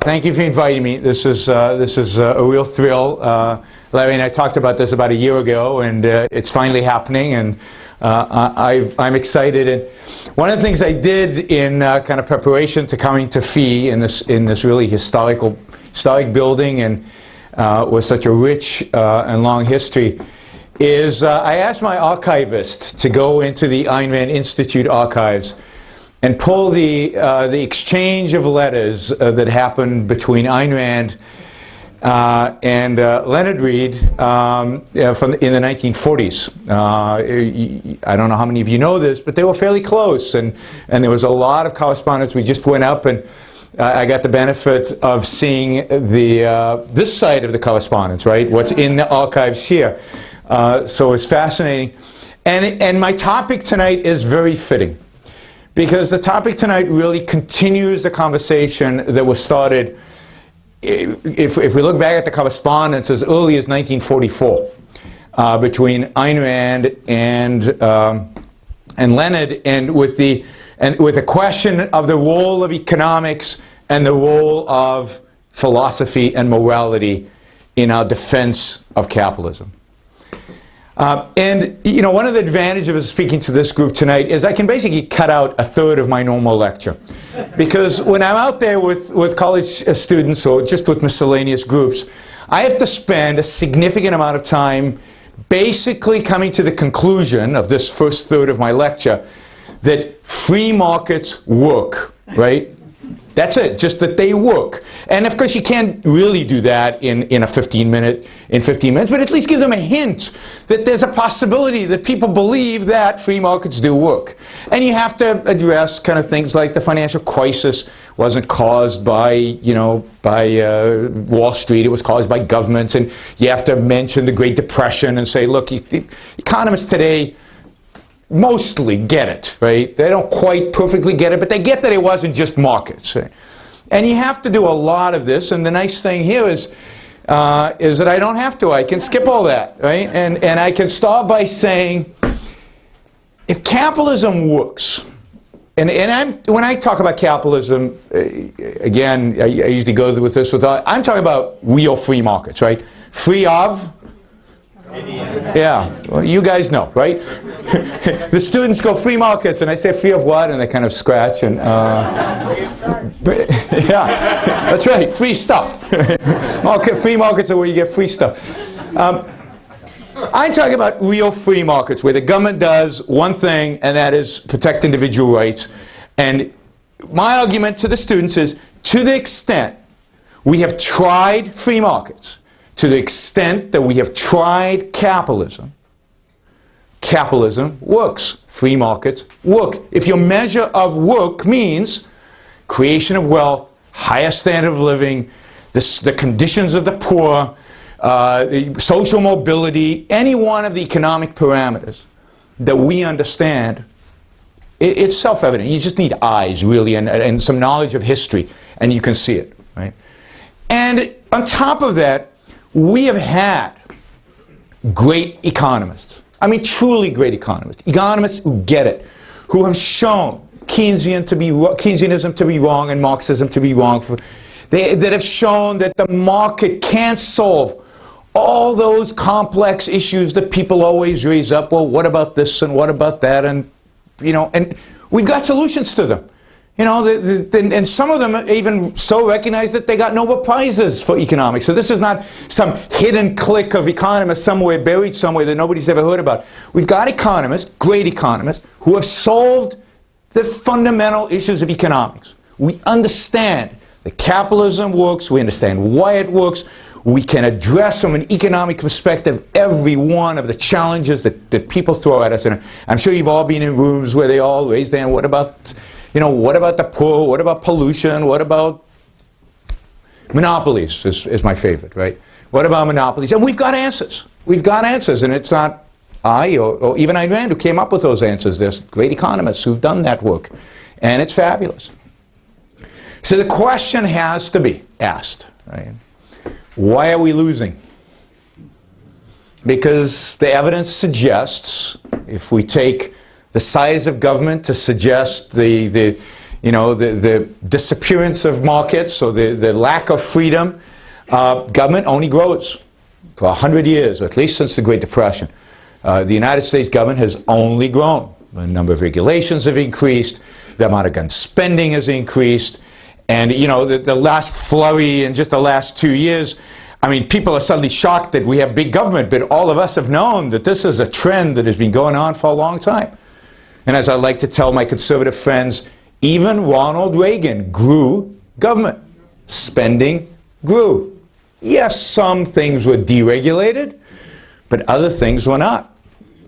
Thank you for inviting me. This is a real thrill. Larry and I talked about this about a year ago, and it's finally happening, and I'm excited. And one of the things I did in kind of preparation to coming to FEE in this really historic building and with such a rich and long history is I asked my archivist to go into the Ayn Rand Institute archives and pull the exchange of letters that happened between Ayn Rand and Leonard Read in the 1940s. I don't know how many of you know this, but they were fairly close, and there was a lot of correspondence. We just went up, and I got the benefit of seeing this side of the correspondence, right? What's in the archives here. So it's fascinating. And my topic tonight is very fitting, because the topic tonight really continues the conversation that was started, if we look back at the correspondence as early as 1944 between Ayn Rand and Leonard, and with the question of the role of economics and the role of philosophy and morality in our defense of capitalism. And you know, one of the advantages of speaking to this group tonight is I can basically cut out a third of my normal lecture, because when I'm out there with college students or just with miscellaneous groups, I have to spend a significant amount of time basically coming to the conclusion of this first third of my lecture that free markets work, right? That's it, just that they work. And of course you can't really do that in 15 minutes, but at least give them a hint that there's a possibility that people believe that free markets do work. And you have to address kind of things like the financial crisis wasn't caused by Wall Street, it was caused by governments, and you have to mention the Great Depression and say, look, economists today mostly get it, right? They don't quite perfectly get it, but they get that it wasn't just markets. Right? And you have to do a lot of this, and the nice thing here is that I don't have to. I can skip all that, right? And I can start by saying, if capitalism works, and when I talk about capitalism, again, I usually go with this I'm talking about real free markets, right? Free of? Yeah, well, you guys know, right? The students go free markets, and I say free of what? And they kind of scratch, and yeah, that's right, free stuff. Free markets are where you get free stuff. I'm talking about real free markets where the government does one thing, and that is protect individual rights. And my argument to the students is, to the extent we have tried free markets, to the extent that we have tried capitalism, capitalism works. Free markets work. If your measure of work means creation of wealth, higher standard of living, the conditions of the poor, the social mobility, any one of the economic parameters that we understand, it's self-evident. You just need eyes, really, and some knowledge of history, and you can see it, right? And on top of that, we have had great economists. I mean, truly great economists. Economists who get it, who have shown Keynesianism to be wrong and Marxism to be wrong. That have shown that the market can't solve all those complex issues that people always raise up. Well, what about this and what about that? And, you know, and we've got solutions to them. You know, and some of them even so recognized that they got Nobel Prizes for economics. So this is not some hidden clique of economists somewhere buried somewhere that nobody's ever heard about. We've got economists, great economists, who have solved the fundamental issues of economics. We understand that capitalism works. We understand why it works. We can address from an economic perspective every one of the challenges that people throw at us. And I'm sure you've all been in rooms where they all raise their hand, what about, you know, what about the poor? What about pollution? What about monopolies is my favorite, right? What about monopolies? And we've got answers. We've got answers, and it's not I or even Ayn Rand who came up with those answers. There's great economists who've done that work, and it's fabulous. So the question has to be asked, right? Why are we losing? Because the evidence suggests, if we take the size of government to suggest the you know, the disappearance of markets, or the lack of freedom, government only grows. For 100 years, or at least since the Great Depression, the United States government has only grown. The number of regulations have increased, the amount of gun spending has increased, and you know, the last flurry in just the last 2 years, I mean, people are suddenly shocked that we have big government, but all of us have known that this is a trend that has been going on for a long time. And as I like to tell my conservative friends, even Ronald Reagan grew government. Spending grew. Yes, some things were deregulated, but other things were not.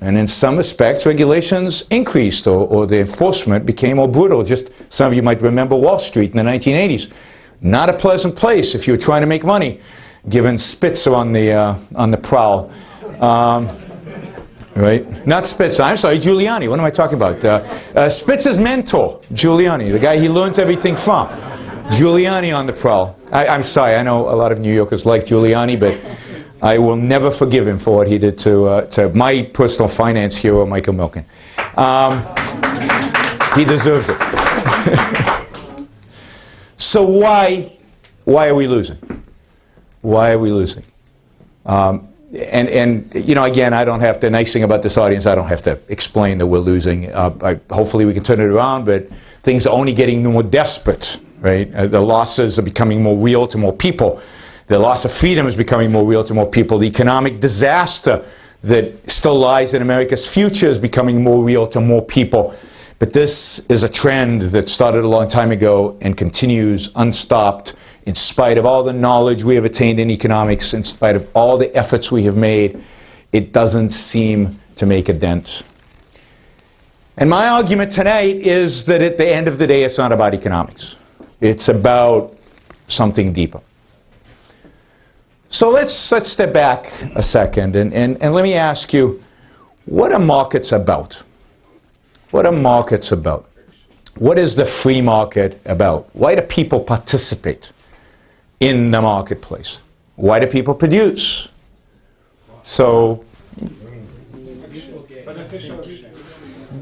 And in some respects, regulations increased, or the enforcement became more brutal. Just some of you might remember Wall Street in the 1980s. Not a pleasant place if you were trying to make money, given Spitzer on the prowl. Right? Not Spitzer. I'm sorry, Giuliani. What am I talking about? Spitzer's mentor, Giuliani, the guy he learns everything from. Giuliani on the prowl. I'm sorry, I know a lot of New Yorkers like Giuliani, but I will never forgive him for what he did to my personal finance hero, Michael Milken. He deserves it. So why are we losing? Why are we losing? And you know, again, I don't have to, nice thing about this audience, I don't have to explain that we're losing. Hopefully we can turn it around, but things are only getting more desperate, right? The losses are becoming more real to more people. The loss of freedom is becoming more real to more people. The economic disaster that still lies in America's future is becoming more real to more people. But this is a trend that started a long time ago and continues unstopped in spite of all the knowledge we have attained in economics, in spite of all the efforts we have made. It doesn't seem to make a dent. And my argument tonight is that at the end of the day, it's not about economics. It's about something deeper. So let's step back a second and let me ask you, what are markets about? What are markets about? What is the free market about? Why do people participate in the marketplace? Why do people produce? So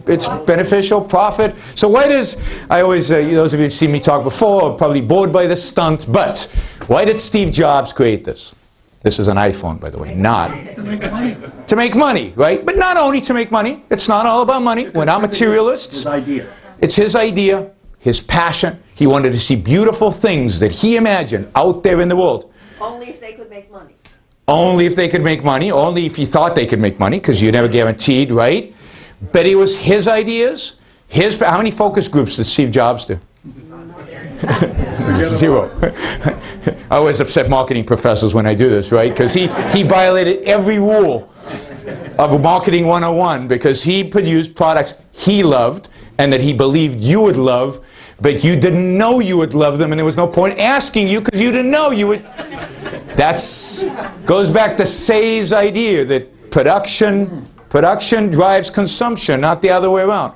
it's beneficial, profit. So why does, I always, those of you who've seen me talk before are probably bored by this stunt, but why did Steve Jobs create this? This is an iPhone, by the way, not. To make money. To make money, right? But not only to make money. It's not all about money. We're not materialists. His idea. It's his idea, his passion. He wanted to see beautiful things that he imagined out there in the world. Only if they could make money. Only if they could make money. Only if he thought they could make money, because you're never guaranteed, right? But it was his ideas. How many focus groups did Steve Jobs do? Zero. I always upset marketing professors when I do this, right? Because he violated every rule of Marketing 101 because he produced products he loved and that he believed you would love, but you didn't know you would love them, and there was no point asking you because you didn't know you would. Goes back to Say's idea that production drives consumption, not the other way around.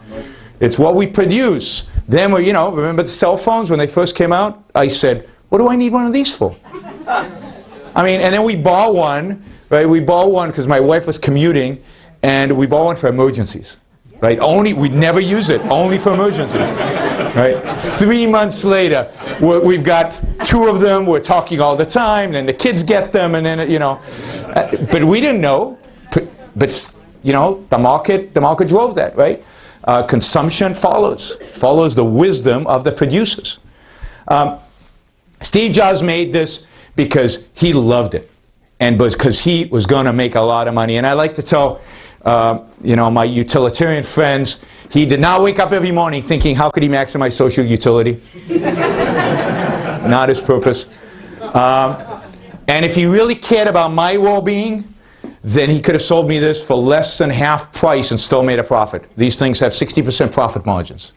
It's what we produce. Then, you know, remember the cell phones when they first came out? I said, what do I need one of these for? I mean, and then we bought one, right? We bought one because my wife was commuting, and we bought one for emergencies, right? We'd never use it, only for emergencies, right? 3 months later, we've got 2 of them. We're talking all the time, and the kids get them, and then, you know. But we didn't know. But you know, the market drove that, right? Consumption follows the wisdom of the producers. Steve Jobs made this because he loved it, and because he was going to make a lot of money. And I like to tell, you know, my utilitarian friends, he did not wake up every morning thinking, how could he maximize social utility? Not his purpose. And if he really cared about my well-being, then he could have sold me this for less than half price and still made a profit. These things have 60% profit margins.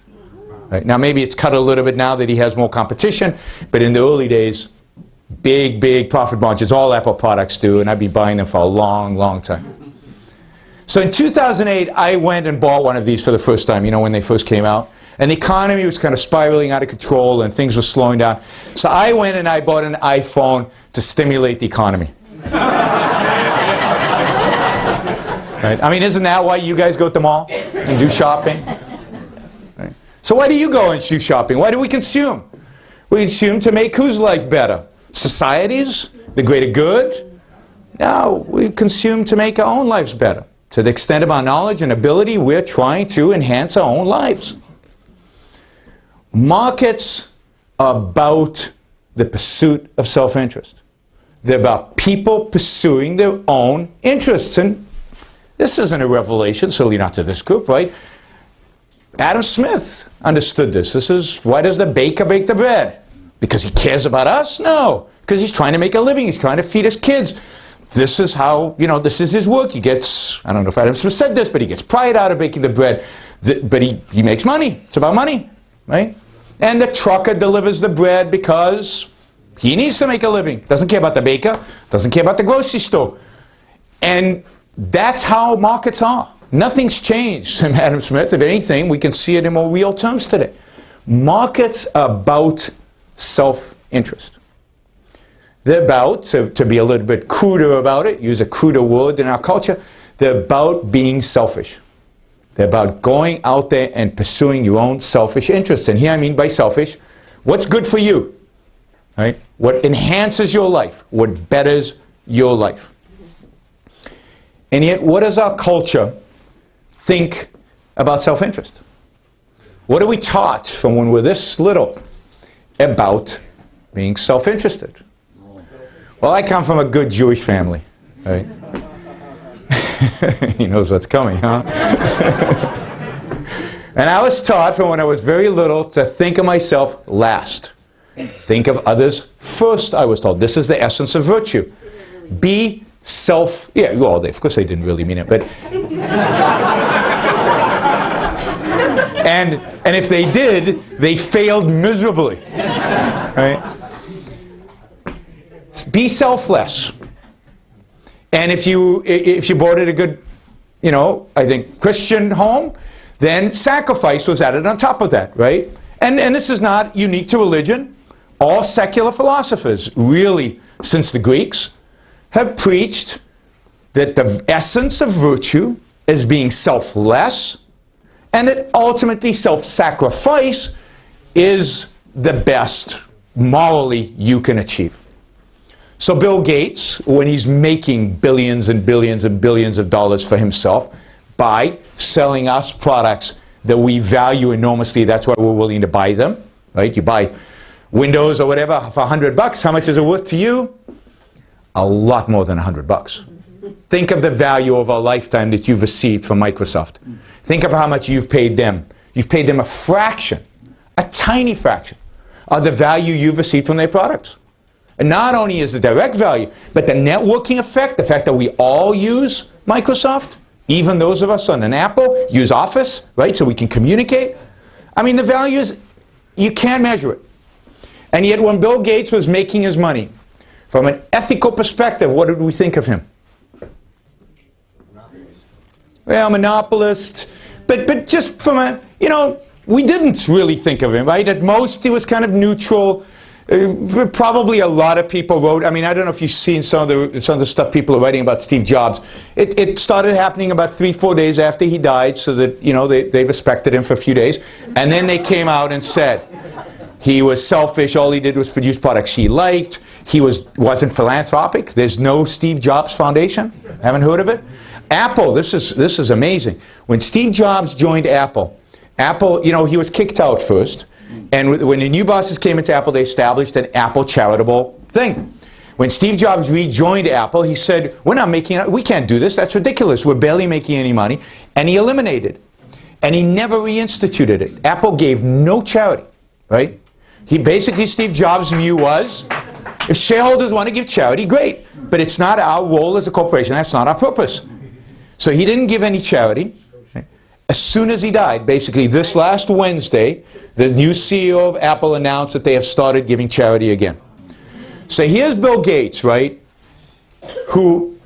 Right? Now maybe it's cut a little bit now that he has more competition, but in the early days, big profit margins. All Apple products do, and I'd be buying them for a long time. So in 2008, I went and bought one of these for the first time, you know, when they first came out. And the economy was kind of spiraling out of control and things were slowing down. So I went and I bought an iPhone to stimulate the economy. Right? I mean, isn't that why you guys go to the mall and do shopping? Right? So why do you go and shoe shopping? Why do we consume? We consume to make whose life better? Society's? The greater good? No, we consume to make our own lives better. To the extent of our knowledge and ability, we're trying to enhance our own lives. Markets are about the pursuit of self-interest. They're about people pursuing their own interests. And this isn't a revelation, certainly not to this group, right? Adam Smith understood this. This is, why does the baker bake the bread? Because he cares about us? No. Because he's trying to make a living. He's trying to feed his kids. This is how, this is his work. He gets, I don't know if Adam Smith said this, but he gets pride out of baking the bread. But he makes money. It's about money, right? And the trucker delivers the bread because he needs to make a living. Doesn't care about the baker. Doesn't care about the grocery store. And that's how markets are. Nothing's changed from Adam Smith. If anything, we can see it in more real terms today. Markets are about self-interest. They're about, to be a little bit cruder about it, use a cruder word in our culture, they're about being selfish. They're about going out there and pursuing your own selfish interests. And here I mean by selfish, what's good for you, right? What enhances your life, what betters your life. And yet, what does our culture think about self-interest? What are we taught from when we're this little about being self-interested? Well, I come from a good Jewish family, right? He knows what's coming, huh? And I was taught from when I was very little to think of myself last. Think of others first, I was told. This is the essence of virtue. Be yeah, well, of course they didn't really mean it, but... and if they did, they failed miserably. Right? Be selfless. And if you boarded a good, I think, Christian home, then sacrifice was added on top of that, right? And this is not unique to religion. All secular philosophers, really, since the Greeks, have preached that the essence of virtue is being selfless, and that ultimately self-sacrifice is the best morally you can achieve. So Bill Gates, when he's making billions and billions and billions of dollars for himself by selling us products that we value enormously, that's why we're willing to buy them, right? You buy Windows or whatever for $100. How much is it worth to you? A lot more than $100. Think of the value of a lifetime that you've received from Microsoft. Think of how much you've paid them. You've paid them a fraction, a tiny fraction, of the value you've received from their products. And not only is the direct value, but the networking effect, the fact that we all use Microsoft, even those of us on an Apple, use Office, right, so we can communicate. I mean, the value is, you can't measure it. And yet when Bill Gates was making his money, from an ethical perspective, what did we think of him? Well, monopolist. But just from a, we didn't really think of him, right? At most, he was kind of neutral. Probably a lot of people wrote, I don't know if you've seen some of the stuff people are writing about Steve Jobs. It started happening about 3-4 days after he died, so that, they respected him for a few days. And then they came out and said he was selfish, all he did was produce products he liked, he wasn't philanthropic, there's no Steve Jobs Foundation, haven't heard of it? Apple, this is amazing. When Steve Jobs joined Apple, he was kicked out first. And when the new bosses came into Apple, they established an Apple charitable thing. When Steve Jobs rejoined Apple, he said, we can't do this, that's ridiculous, we're barely making any money. And he eliminated it. And he never reinstituted it. Apple gave no charity, right? Steve Jobs' view was, if shareholders want to give charity, great. But it's not our role as a corporation, that's not our purpose. So he didn't give any charity. As soon as he died, basically this last Wednesday, the new CEO of Apple announced that they have started giving charity again. So here's Bill Gates, right, who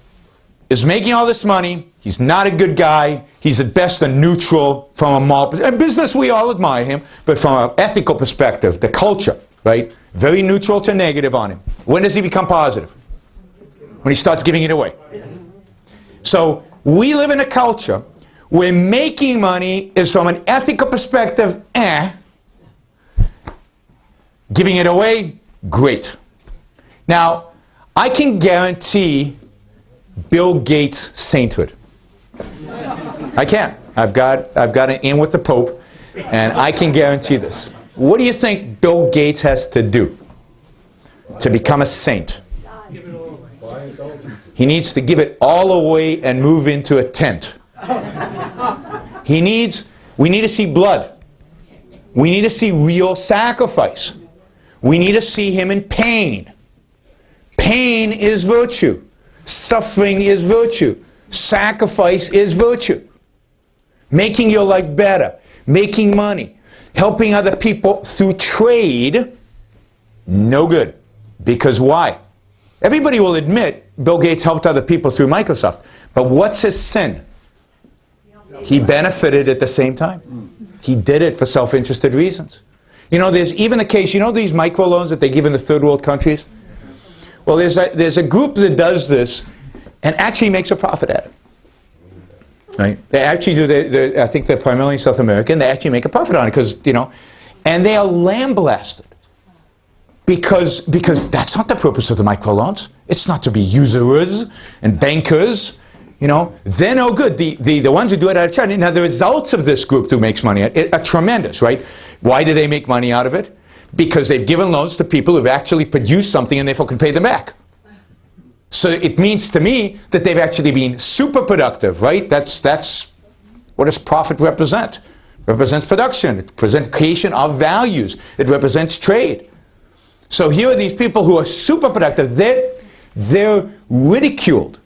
is making all this money. He's not a good guy. He's at best a neutral from a moral perspective. In business, we all admire him, but from an ethical perspective, the culture, right, very neutral to negative on him. When does he become positive? When he starts giving it away. So we live in a culture where making money is from an ethical perspective, giving it away, great. Now, I can guarantee Bill Gates' sainthood. I can. I've got an in with the Pope, and I can guarantee this. What do you think Bill Gates has to do to become a saint? He needs to give it all away and move into a tent. We need to see blood. We need to see real sacrifice. We need to see him in pain. Pain is virtue. Suffering is virtue. Sacrifice is virtue. Making your life better. Making money. Helping other people through trade. No good. Because why? Everybody will admit Bill Gates helped other people through Microsoft. But what's his sin? He benefited at the same time. He did it for self-interested reasons. You know, there's even a case, you know these microloans that they give in the third world countries? Well, there's a group that does this and actually makes a profit at it. Right? They actually do, I think they're primarily South American, they actually make a profit on it because, you know, and they are lambasted. Because that's not the purpose of the microloans. It's not to be usurers and bankers. You know, they're no good. The ones who do it out of charity. Now, the results of this group who makes money are tremendous, right? Why do they make money out of it? Because they've given loans to people who've actually produced something and therefore can pay them back. So it means to me that they've actually been super productive, right? That's what does profit represent? It represents production. It represents creation of values. It represents trade. So here are these people who are super productive. They're ridiculed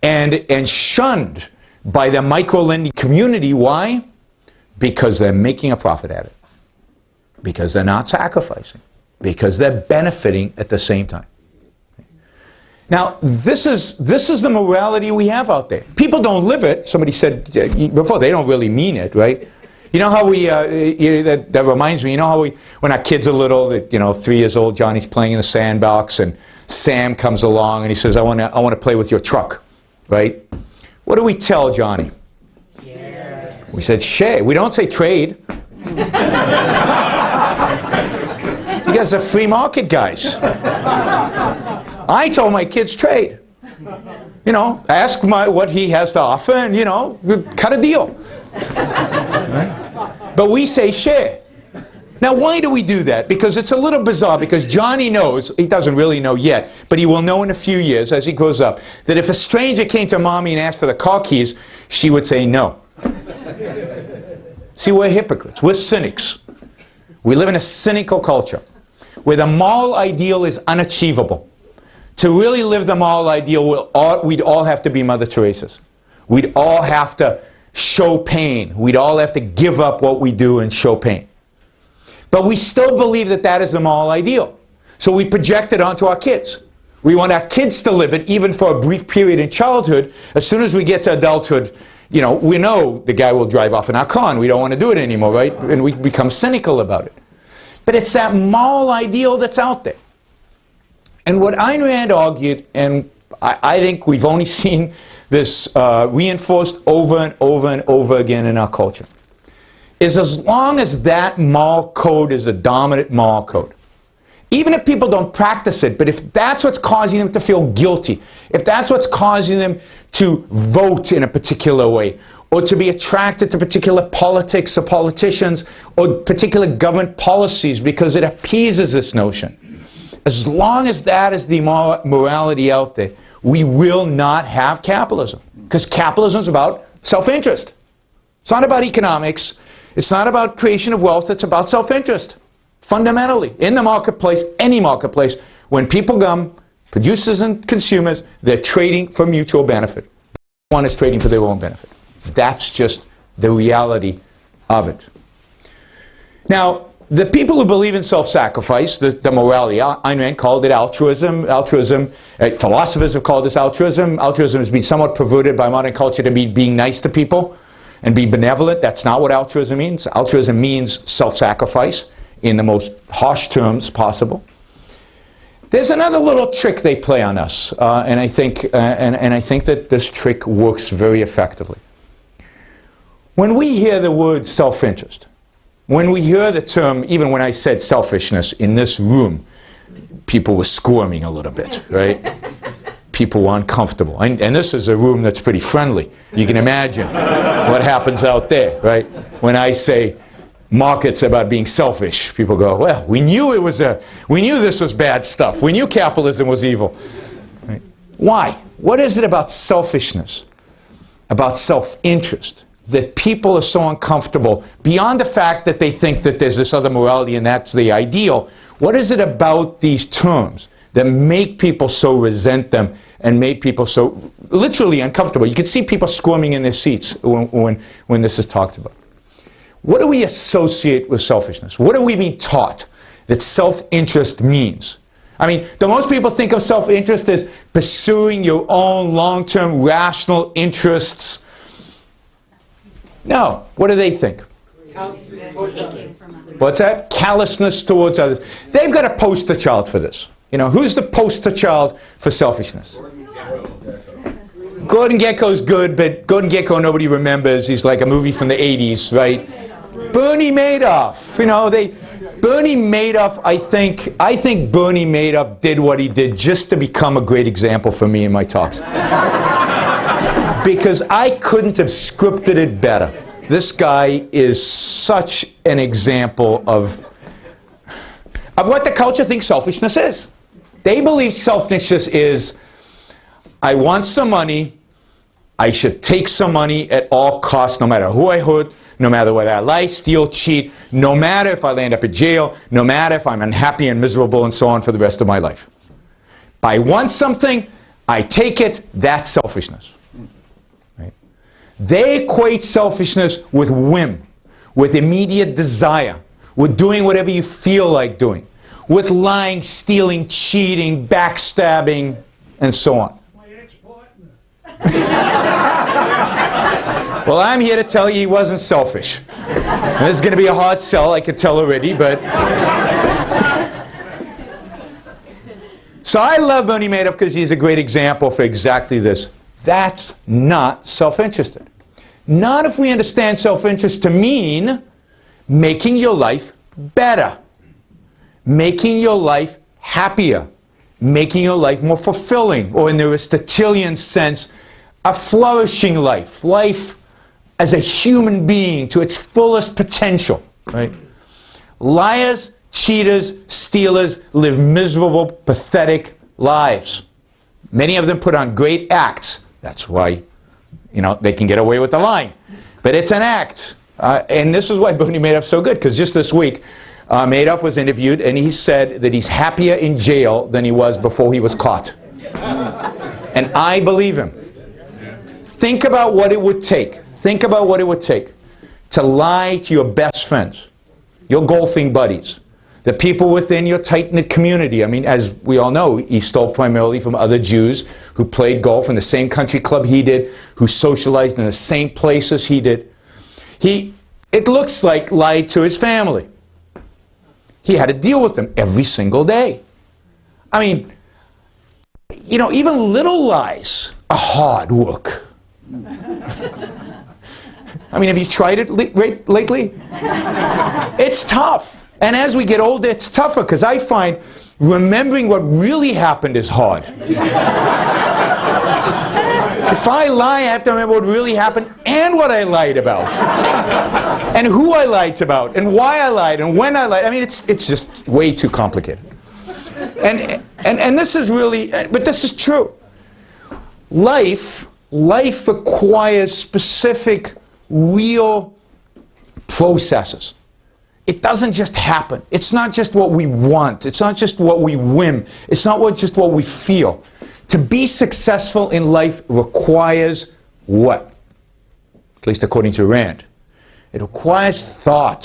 and shunned by the micro-lending community. Why? Because they're making a profit at it. Because they're not sacrificing. Because they're benefiting at the same time. Now, this is the morality we have out there. People don't live it. Somebody said before, they don't really mean it, right? You know how we, that reminds me, you know how when our kids are little, 3 years old, Johnny's playing in the sandbox, and Sam comes along and he says, I want to play with your truck, right? What do we tell Johnny? Share. We said share. We don't say trade. You guys are free market guys. I told my kids trade. You know, ask what he has to offer and, cut a deal. Right? But we say share. Now, why do we do that? Because it's a little bizarre, because Johnny knows, he doesn't really know yet, but he will know in a few years as he grows up, that if a stranger came to Mommy and asked for the car keys, she would say no. See, we're hypocrites. We're cynics. We live in a cynical culture where the moral ideal is unachievable. To really live the moral ideal, we'd all have to be Mother Teresa's. We'd all have to show pain. We'd all have to give up what we do and show pain. But we still believe that that is the moral ideal. So we project it onto our kids. We want our kids to live it even for a brief period in childhood. As soon as we get to adulthood, we know the guy will drive off in our car and we don't want to do it anymore, right? And we become cynical about it. But it's that moral ideal that's out there. And what Ayn Rand argued, and I think we've only seen this reinforced over and over and over again in our culture, is as long as that moral code is the dominant moral code, even if people don't practice it, but if that's what's causing them to feel guilty, if that's what's causing them to vote in a particular way, or to be attracted to particular politics or politicians, or particular government policies because it appeases this notion, as long as that is the morality out there, we will not have capitalism. Because capitalism is about self-interest. It's not about economics. It's not about creation of wealth. It's about self-interest. Fundamentally, in the marketplace, any marketplace, when people come, producers and consumers, they're trading for mutual benefit. One is trading for their own benefit. That's just the reality of it. Now, the people who believe in self-sacrifice, the morality, Ayn Rand called it altruism. Philosophers have called this altruism. Altruism has been somewhat perverted by modern culture to be being nice to people and being benevolent. That's not what altruism means. Altruism means self-sacrifice in the most harsh terms possible. There's another little trick they play on us, and I think that this trick works very effectively. When we hear the word self-interest, when we hear the term, even when I said selfishness in this room, people were squirming a little bit, right? People were uncomfortable. And this is a room that's pretty friendly. You can imagine what happens out there, right? When I say markets about being selfish, people go, well, we knew this was bad stuff. We knew capitalism was evil. Right? Why? What is it about selfishness, about self-interest, that people are so uncomfortable, beyond the fact that they think that there's this other morality and that's the ideal? What is it about these terms that make people so resent them and make people so literally uncomfortable? You can see people squirming in their seats when this is talked about. What do we associate with selfishness? What are we being taught that self-interest means? I mean, the most people think of self-interest as pursuing your own long-term rational interests. No. What do they think? What's that? Callousness towards others. They've got a poster child for this. You know, who's the poster child for selfishness? Gordon Gekko's good, but Gordon Gekko nobody remembers. He's like a movie from the 80s, right? Bernie Madoff. You know, Bernie Madoff, I think Bernie Madoff did what he did just to become a great example for me in my talks. Because I couldn't have scripted it better. This guy is such an example of what the culture thinks selfishness is. They believe selfishness is, I want some money, I should take some money at all costs, no matter who I hurt, no matter whether I lie, steal, cheat, no matter if I land up in jail, no matter if I'm unhappy and miserable and so on for the rest of my life. I want something, I take it, that's selfishness. Right? They equate selfishness with whim, with immediate desire, with doing whatever you feel like doing, with lying, stealing, cheating, backstabbing, and so on. Well, I'm here to tell you he wasn't selfish. And this is going to be a hard sell, I can tell already, but... So I love Bernie Madoff because he's a great example for exactly this. That's not self-interested. Not if we understand self-interest to mean making your life better, making your life happier, making your life more fulfilling, or in the Aristotelian sense, a flourishing life, life as a human being to its fullest potential. Right? Liars, cheaters, stealers live miserable, pathetic lives. Many of them put on great acts. That's why, you know, they can get away with the lying. But it's an act. And this is why Bernie Madoff's so good, because just this week, Madoff was interviewed, and he said that he's happier in jail than he was before he was caught. And I believe him. Think about what it would take. Think about what it would take to lie to your best friends, your golfing buddies, the people within your tight-knit community. I mean, as we all know, he stole primarily from other Jews who played golf in the same country club he did, who socialized in the same places he did. It looks like lied to his family. He had to deal with them every single day. I mean, you know, even little lies are hard work. I mean, have you tried it lately? It's tough. And as we get older, it's tougher, because I find remembering what really happened is hard. If I lie, I have to remember what really happened and what I lied about. And who I lied about, and why I lied, and when I lied. I mean, it's just way too complicated. And this is really, but this is true. Life requires specific, real processes. It doesn't just happen. It's not just what we want. It's not just what we whim. It's not just what we feel. To be successful in life requires what? At least according to Rand. It requires thought.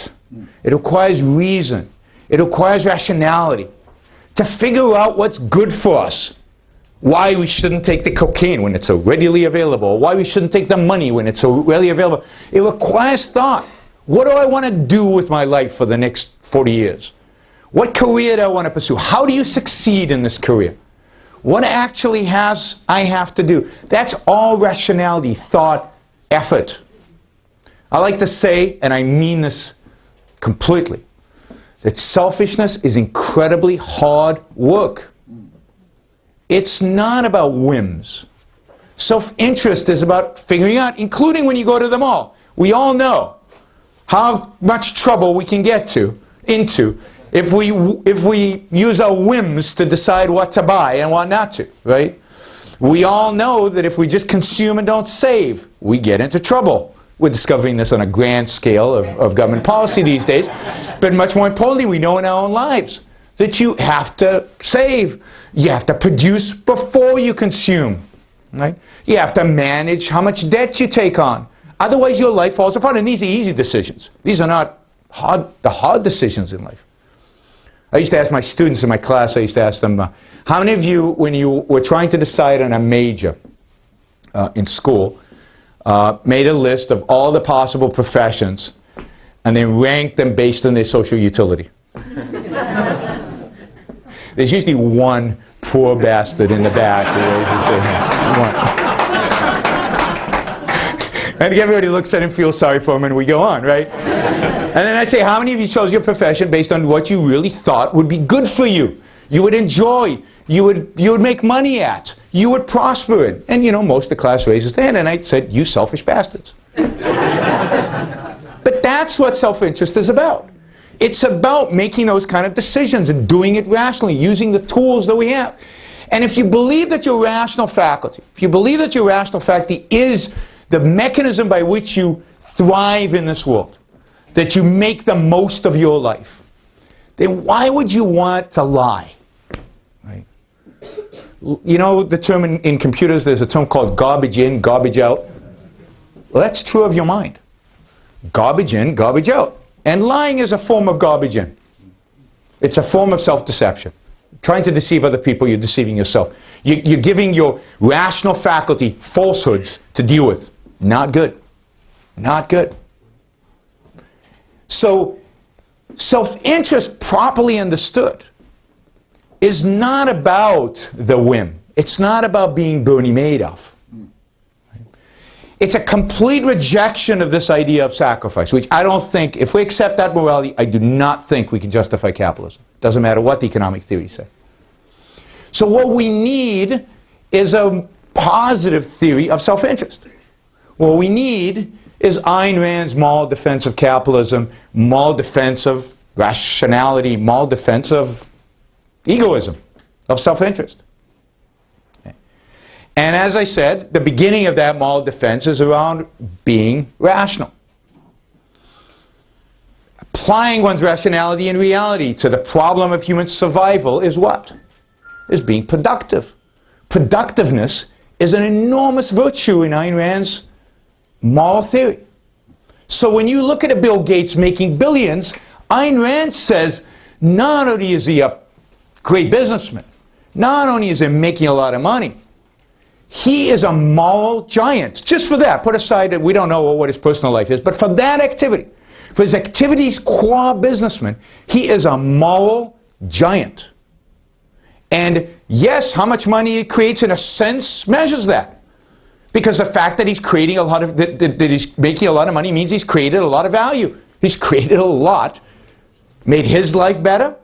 It requires reason. It requires rationality. To figure out what's good for us. Why we shouldn't take the cocaine when it's so readily available. Or why we shouldn't take the money when it's so readily available. It requires thought. What do I want to do with my life for the next 40 years? What career do I want to pursue? How do you succeed in this career? What actually I have to do? That's all rationality, thought, effort. I like to say, and I mean this completely, that selfishness is incredibly hard work. It's not about whims. Self-interest is about figuring out, including when you go to the mall. We all know how much trouble we can get into if we use our whims to decide what to buy and what not to, right? We all know that if we just consume and don't save, we get into trouble. We're discovering this on a grand scale of government policy these days. But much more importantly, we know in our own lives that you have to save. You have to produce before you consume. Right? You have to manage how much debt you take on. Otherwise, your life falls apart. And these are easy decisions. These are not the hard decisions in life. I used to ask my students in my class, I used to ask them, how many of you, when you were trying to decide on a major in school, made a list of all the possible professions and then ranked them based on their social utility? There's usually one poor bastard in the back who raises their hand. One. And everybody looks at him, feels sorry for him, and we go on, right? And then I say, how many of you chose your profession based on what you really thought would be good for you? You would enjoy, you would make money at, you would prosper in. And you know, most of the class raises their hand, and I said, you selfish bastards. But that's what self-interest is about. It's about making those kind of decisions and doing it rationally, using the tools that we have. And if you believe that your rational faculty, is the mechanism by which you thrive in this world, that you make the most of your life, then why would you want to lie? Right? You know the term in computers, there's a term called garbage in, garbage out. Well, that's true of your mind. Garbage in, garbage out. And lying is a form of garbage in. It's a form of self-deception. Trying to deceive other people, you're deceiving yourself. You're giving your rational faculty falsehoods to deal with. Not good. Not good. So, self-interest properly understood is not about the whim. It's not about being Bernie Madoff. It's a complete rejection of this idea of sacrifice, which I don't think, if we accept that morality, I do not think we can justify capitalism. Doesn't matter what the economic theories say. So what we need is a positive theory of self-interest. What we need is Ayn Rand's moral defense of capitalism, moral defense of rationality, moral defense of egoism, of self-interest. And as I said, the beginning of that moral defense is around being rational. Applying one's rationality and reality to the problem of human survival is what? Is being productive. Productiveness is an enormous virtue in Ayn Rand's moral theory. So when you look at a Bill Gates making billions, Ayn Rand says not only is he a great businessman, not only is he making a lot of money, he is a moral giant. Just for that, put aside that we don't know what his personal life is, but for that activity, for his activities qua businessman, he is a moral giant. And yes, how much money he creates in a sense measures that. Because the fact that he's creating a lot of, that he's making a lot of money means he's created a lot of value. He's created a lot, made his life better,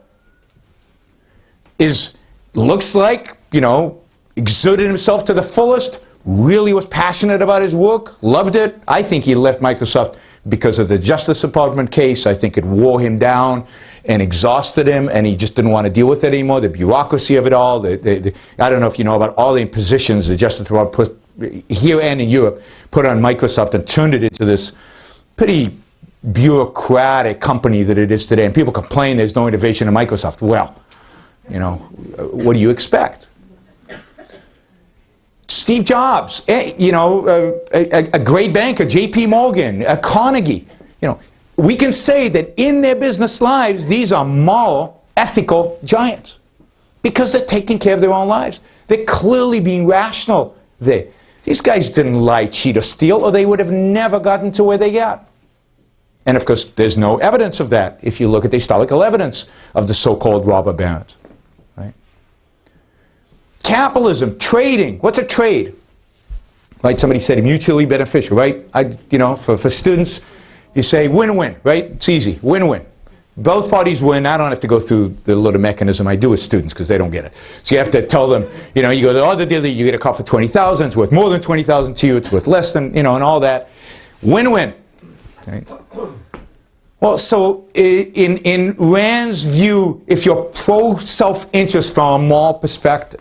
looks like, you know, exerted himself to the fullest, really was passionate about his work, loved it. I think he left Microsoft because of the Justice Department case. I think it wore him down and exhausted him, and he just didn't want to deal with it anymore, the bureaucracy of it all. I don't know if you know about all the impositions the Justice Department put here and in Europe, put on Microsoft and turned it into this pretty bureaucratic company that it is today. And people complain there's no innovation in Microsoft. Well, you know, what do you expect? Steve Jobs, you know, a great banker, J.P. Morgan, Carnegie. You know, we can say that in their business lives, these are moral, ethical giants because they're taking care of their own lives. They're clearly being rational there. These guys didn't lie, cheat, or steal, or they would have never gotten to where they got. And of course, there's no evidence of that if you look at the historical evidence of the so-called robber barons. Capitalism, trading. What's a trade? Right? Somebody said mutually beneficial, right? You know, for students, You say win-win, right? It's easy, win-win. Both parties win. I don't have to go through the little mechanism I do with students because they don't get it. So you have to tell them, you know, you go to the other dealer, you get a car for $20,000, it's worth more than $20,000 to you, it's worth less than, you know, and all that. Win-win. Okay. Well, so in Rand's view, if you're pro-self-interest from a moral perspective,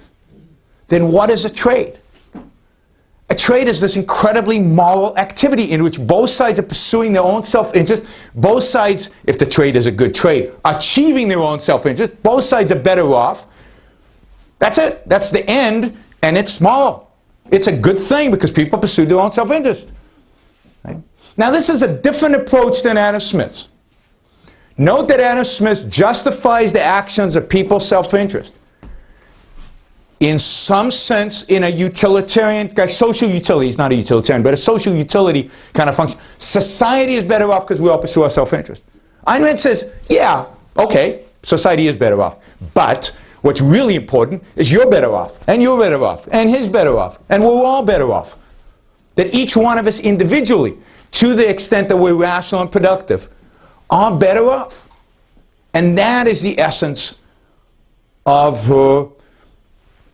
then what is a trade? A trade is this incredibly moral activity in which both sides are pursuing their own self-interest. Both sides, if the trade is a good trade, achieving their own self-interest. Both sides are better off. That's it. That's the end, and it's moral. It's a good thing because people pursue their own self-interest. Right? Now, this is a different approach than Adam Smith's. Note that Adam Smith justifies the actions of people's self-interest. In some sense, in a utilitarian, social utility, he's not a utilitarian, but a social utility kind of function. Society is better off because we all pursue our self-interest. Ayn Rand says, yeah, okay, society is better off. But what's really important is you're better off, and you're better off, and he's better off, and we're all better off. That each one of us individually, to the extent that we're rational and productive, are better off. And that is the essence of her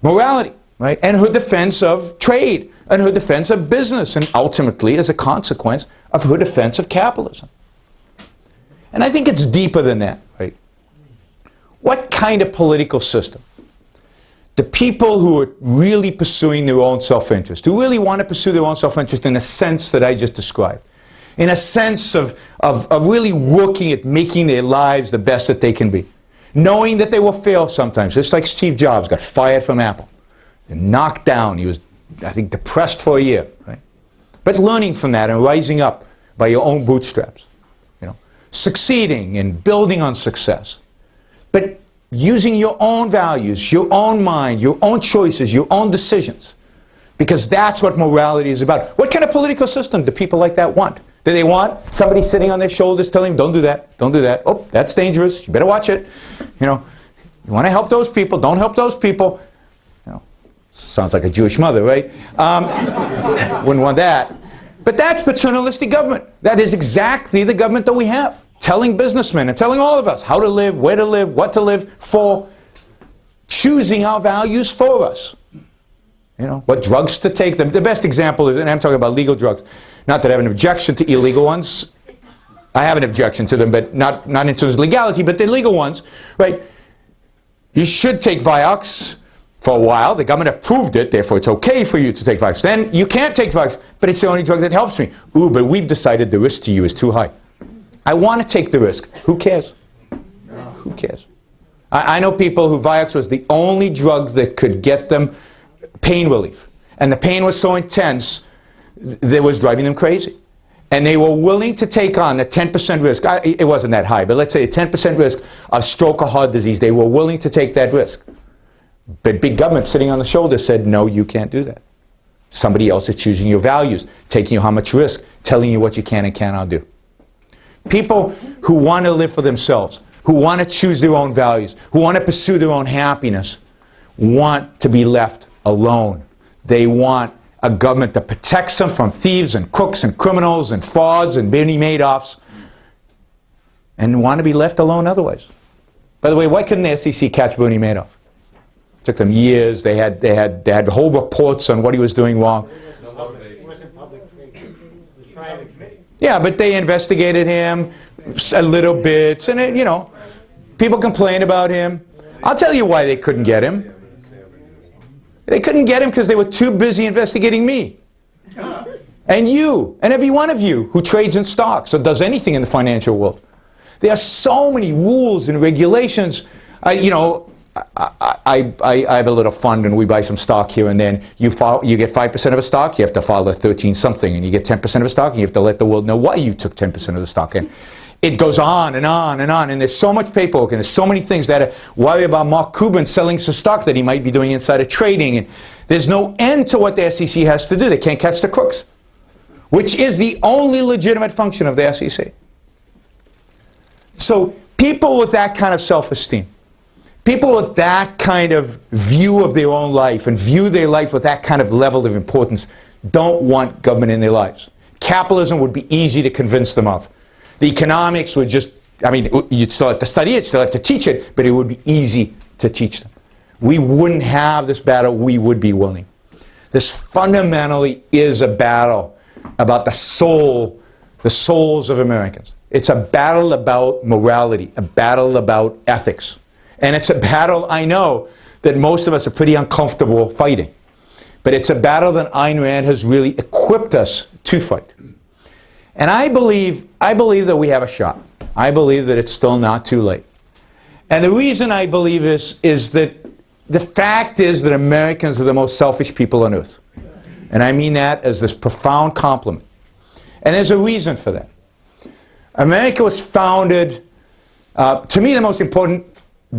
morality, right? And her defense of trade, and her defense of business, and ultimately, as a consequence, of her defense of capitalism. And I think it's deeper than that, right? What kind of political system? The people who are really pursuing their own self-interest, who really want to pursue their own self-interest in the sense that I just described, in a sense of really working at making their lives the best that they can be, knowing that they will fail sometimes, just like Steve Jobs got fired from Apple, and knocked down. He was, I think, depressed for a year, right? But learning from that and rising up by your own bootstraps, you know, succeeding and building on success, but using your own values, your own mind, your own choices, your own decisions, because that's what morality is about. What kind of political system do people like that want? Do they want somebody sitting on their shoulders telling them, don't do that, don't do that. Oh, that's dangerous. You better watch it. You know, you want to help those people, don't help those people. You know, sounds like a Jewish mother, right? Wouldn't want that. But that's paternalistic government. That is exactly the government that we have. Telling businessmen and telling all of us how to live, where to live, what to live for, choosing our values for us. You know, what drugs to take. The best example is, and I'm talking about legal drugs, not that I have an objection to illegal ones. I have an objection to them, but not in terms of legality, but the legal ones, right? You should take Vioxx for a while. The government approved it, therefore it's okay for you to take Vioxx. Then you can't take Vioxx, but it's the only drug that helps me. Ooh, but we've decided the risk to you is too high. I want to take the risk. Who cares? Who cares? I know people who Vioxx was the only drug that could get them pain relief. And the pain was so intense that it was driving them crazy. And they were willing to take on a 10% risk. It wasn't that high, but let's say a 10% risk of stroke or heart disease. They were willing to take that risk. But big government sitting on the shoulder said, no, you can't do that. Somebody else is choosing your values, taking you how much risk, telling you what you can and cannot do. People who want to live for themselves, who want to choose their own values, who want to pursue their own happiness, want to be left alone. They want a government that protects them from thieves and crooks and criminals and frauds and Bernie Madoffs, and want to be left alone otherwise. By the way, why couldn't the SEC catch Bernie Madoff? It took them years. They had whole reports on what he was doing wrong. Yeah, but they investigated him a little bit, and it, you know, people complain about him. I'll tell you why they couldn't get him. They couldn't get him because they were too busy investigating me. And you, and every one of you who trades in stocks or does anything in the financial world. There are so many rules and regulations. You know, I have a little fund and we buy some stock here and then. You get 5% of a stock, you have to file a 13-something. And you get 10% of a stock, and you have to let the world know why you took 10% of the stock in. It goes on and on and on, and there's so much paperwork, and there's so many things that worry about Mark Cuban selling some stock that he might be doing insider trading, and there's no end to what the SEC has to do. They can't catch the crooks, which is the only legitimate function of the SEC. So people with that kind of self-esteem, people with that kind of view of their own life and view their life with that kind of level of importance don't want government in their lives. Capitalism would be easy to convince them of. The economics would just, I mean, you'd still have to study it, still have to teach it, but it would be easy to teach them. We wouldn't have this battle, we would be willing. This fundamentally is a battle about the souls of Americans. It's a battle about morality, a battle about ethics. And it's a battle, I know, that most of us are pretty uncomfortable fighting. But it's a battle that Ayn Rand has really equipped us to fight. And I believe that we have a shot. I believe that it's still not too late. And the reason I believe this is that the fact is that Americans are the most selfish people on earth. And I mean that as this profound compliment. And there's a reason for that. America was founded, to me the most important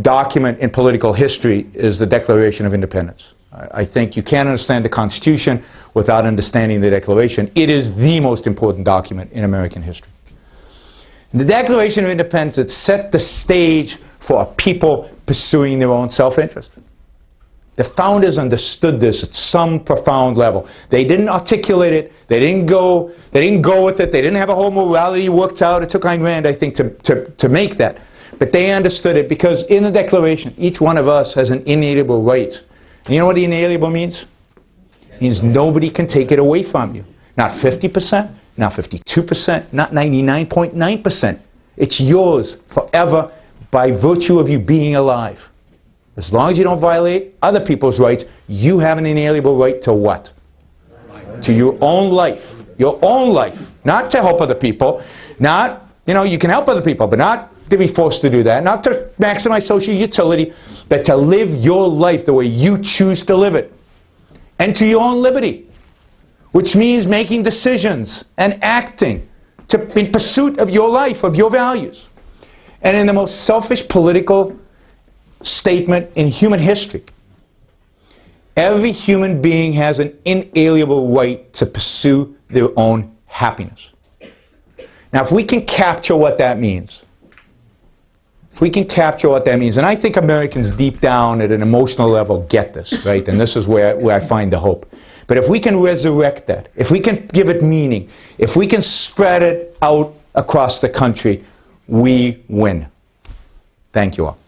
document in political history is the Declaration of Independence. I think you can't understand the Constitution without understanding the Declaration. It is the most important document in American history. The Declaration of Independence, it set the stage for a people pursuing their own self-interest. The founders understood this at some profound level. They didn't articulate it. They didn't go with it. They didn't have a whole morality worked out. It took Ayn Rand, I think, to make that. But they understood it because in the Declaration, each one of us has an inalienable right. And you know what inalienable means? It means nobody can take it away from you. Not 50%, not 52%, not 99.9%. It's yours forever by virtue of you being alive. As long as you don't violate other people's rights, you have an inalienable right to what? To your own life. Your own life. Not to help other people. Not, you can help other people, but not to be forced to do that. Not to maximize social utility, but to live your life the way you choose to live it. And to your own liberty. Which means making decisions and acting in pursuit of your life, of your values. And in the most selfish political statement in human history, every human being has an inalienable right to pursue their own happiness. Now, if we can capture what that means, and I think Americans deep down at an emotional level get this, right? And this is where I find the hope. But if we can resurrect that, if we can give it meaning, if we can spread it out across the country, we win. Thank you all.